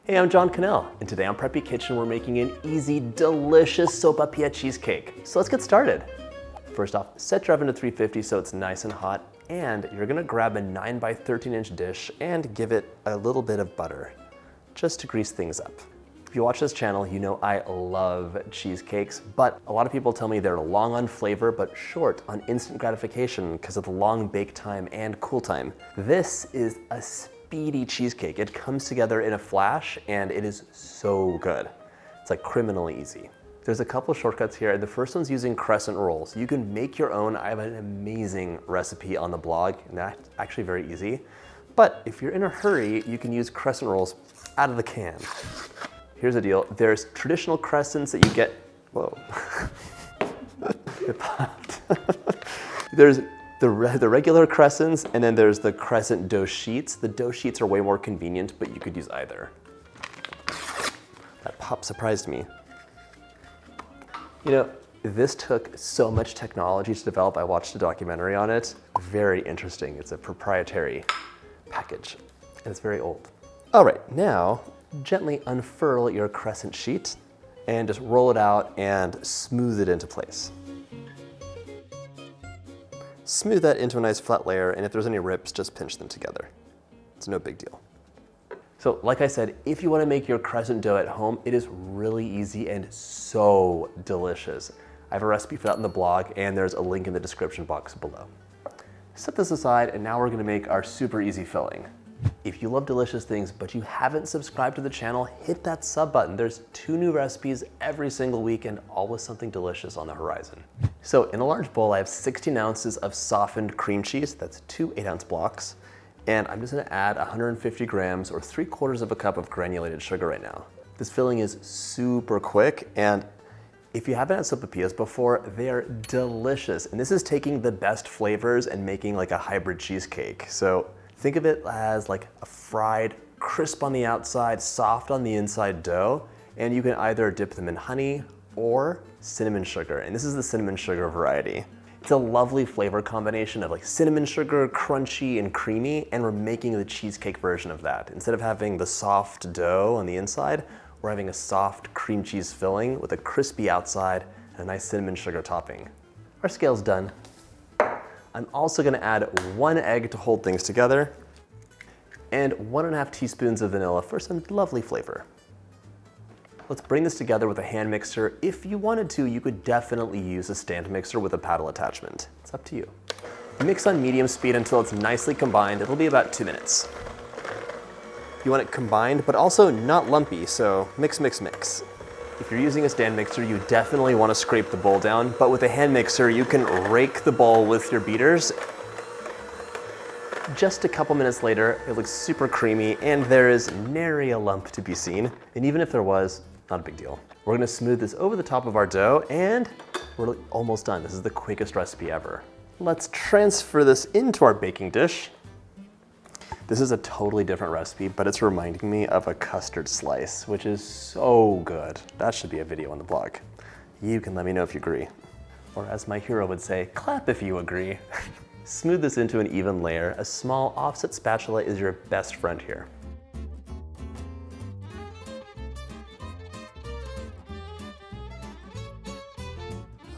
Hey, I'm John Cannell, and today on Preppy Kitchen we're making an easy, delicious Sopapilla cheesecake. So let's get started. First off, set your oven to 350 so it's nice and hot, and you're gonna grab a 9 by 13 inch dish and give it a little bit of butter, just to grease things up. If you watch this channel, you know I love cheesecakes, but a lot of people tell me they're long on flavor, but short on instant gratification because of the long bake time and cool time. This is a speedy cheesecake. It comes together in a flash and it is so good. It's like criminally easy. There's a couple shortcuts here. The first one's using crescent rolls. You can make your own. I have an amazing recipe on the blog, and that's actually very easy. But if you're in a hurry, you can use crescent rolls out of the can. Here's the deal. There's traditional crescents that you get, whoa. It popped. There's the regular crescents, and then there's the crescent dough sheets. The dough sheets are way more convenient, but you could use either. That pop surprised me. You know, this took so much technology to develop. I watched a documentary on it. Very interesting. It's a proprietary package, and it's very old. All right, now gently unfurl your crescent sheet and just roll it out and smooth it into place. Smooth that into a nice flat layer, and if there's any rips, just pinch them together. It's no big deal. So like I said, if you want to make your crescent dough at home, it is really easy and so delicious. I have a recipe for that in the blog, and there's a link in the description box below. Set this aside, and now we're going to make our super easy filling. If you love delicious things, but you haven't subscribed to the channel, hit that sub button. There's 2 new recipes every single week and always something delicious on the horizon. So in a large bowl, I have 16 ounces of softened cream cheese. That's 2 8-ounce blocks. And I'm just gonna add 150 grams or 3/4 of a cup of granulated sugar right now. This filling is super quick, and if you haven't had sopapillas before, they are delicious. And this is taking the best flavors and making like a hybrid cheesecake. So think of it as like a fried, crisp on the outside, soft on the inside dough, and you can either dip them in honey or cinnamon sugar, and this is the cinnamon sugar variety. It's a lovely flavor combination of like cinnamon sugar, crunchy and creamy, and we're making the cheesecake version of that. Instead of having the soft dough on the inside, we're having a soft cream cheese filling with a crispy outside and a nice cinnamon sugar topping. Our scale's done. I'm also gonna add 1 egg to hold things together and 1.5 teaspoons of vanilla for some lovely flavor. Let's bring this together with a hand mixer. If you wanted to, you could definitely use a stand mixer with a paddle attachment. It's up to you. Mix on medium speed until it's nicely combined. It'll be about 2 minutes. You want it combined, but also not lumpy, so mix, mix, mix. If you're using a stand mixer, you definitely want to scrape the bowl down, but with a hand mixer, you can rake the bowl with your beaters. Just a couple minutes later, it looks super creamy, and there is nary a lump to be seen. And even if there was, not a big deal. We're gonna smooth this over the top of our dough, and we're almost done. This is the quickest recipe ever. Let's transfer this into our baking dish. This is a totally different recipe, but it's reminding me of a custard slice, which is so good. That should be a video on the blog. You can let me know if you agree. Or as my hero would say, clap if you agree. Smooth this into an even layer. A small offset spatula is your best friend here.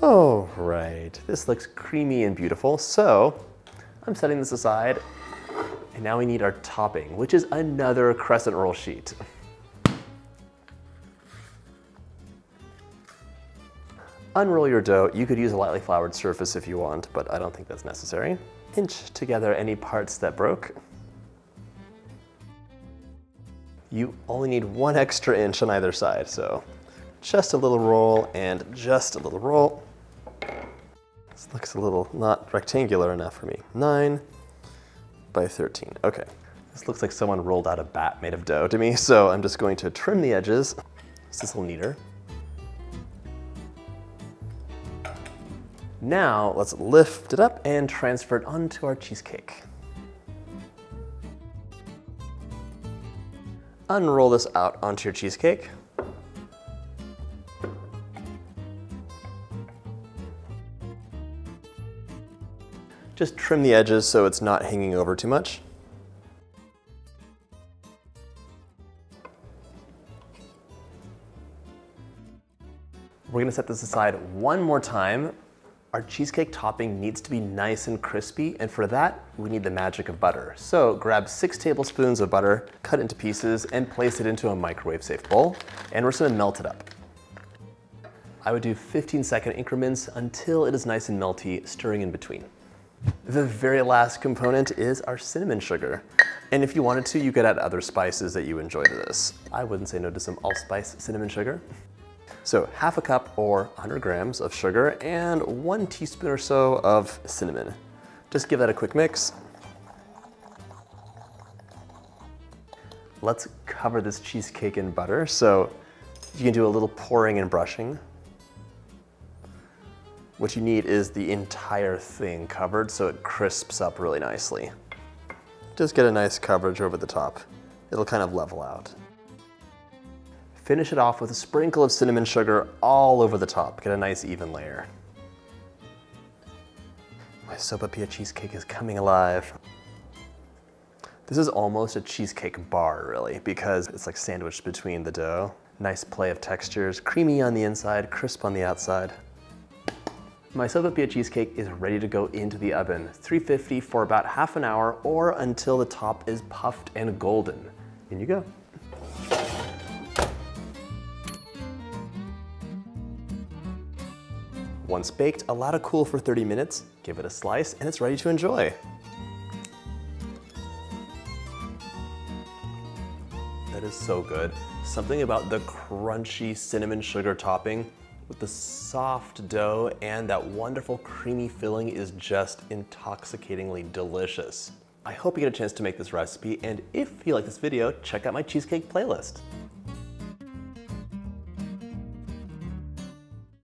Oh, right. This looks creamy and beautiful. So I'm setting this aside. And now we need our topping, which is another crescent roll sheet. Unroll your dough. You could use a lightly floured surface if you want, but I don't think that's necessary. Pinch together any parts that broke. You only need 1 extra inch on either side, so just a little roll and just a little roll. This looks a little not rectangular enough for me. 9 by 13, okay. This looks like someone rolled out a bat made of dough to me, so I'm just going to trim the edges. This is a little neater. Now let's lift it up and transfer it onto our cheesecake. Unroll this out onto your cheesecake. Just trim the edges so it's not hanging over too much. We're gonna set this aside one more time. Our cheesecake topping needs to be nice and crispy, and for that, we need the magic of butter. So grab 6 tablespoons of butter, cut into pieces, and place it into a microwave-safe bowl, and we're just gonna melt it up. I would do 15-second increments until it is nice and melty, stirring in between. The very last component is our cinnamon sugar. And if you wanted to, you could add other spices that you enjoy to this. I wouldn't say no to some allspice cinnamon sugar. So half a cup or 100 grams of sugar and 1 teaspoon or so of cinnamon. Just give that a quick mix. Let's cover this cheesecake in butter. So you can do a little pouring and brushing. What you need is the entire thing covered so it crisps up really nicely. Just get a nice coverage over the top. It'll kind of level out. Finish it off with a sprinkle of cinnamon sugar all over the top. Get a nice even layer. My Sopapilla cheesecake is coming alive. This is almost a cheesecake bar, really, because it's like sandwiched between the dough. Nice play of textures, creamy on the inside, crisp on the outside. My Sopapilla cheesecake is ready to go into the oven, 350 for about half an hour or until the top is puffed and golden. In you go. Once baked, allow to cool for 30 minutes, give it a slice, and it's ready to enjoy. That is so good. Something about the crunchy cinnamon sugar topping with the soft dough and that wonderful creamy filling is just intoxicatingly delicious. I hope you get a chance to make this recipe, and if you like this video, check out my cheesecake playlist.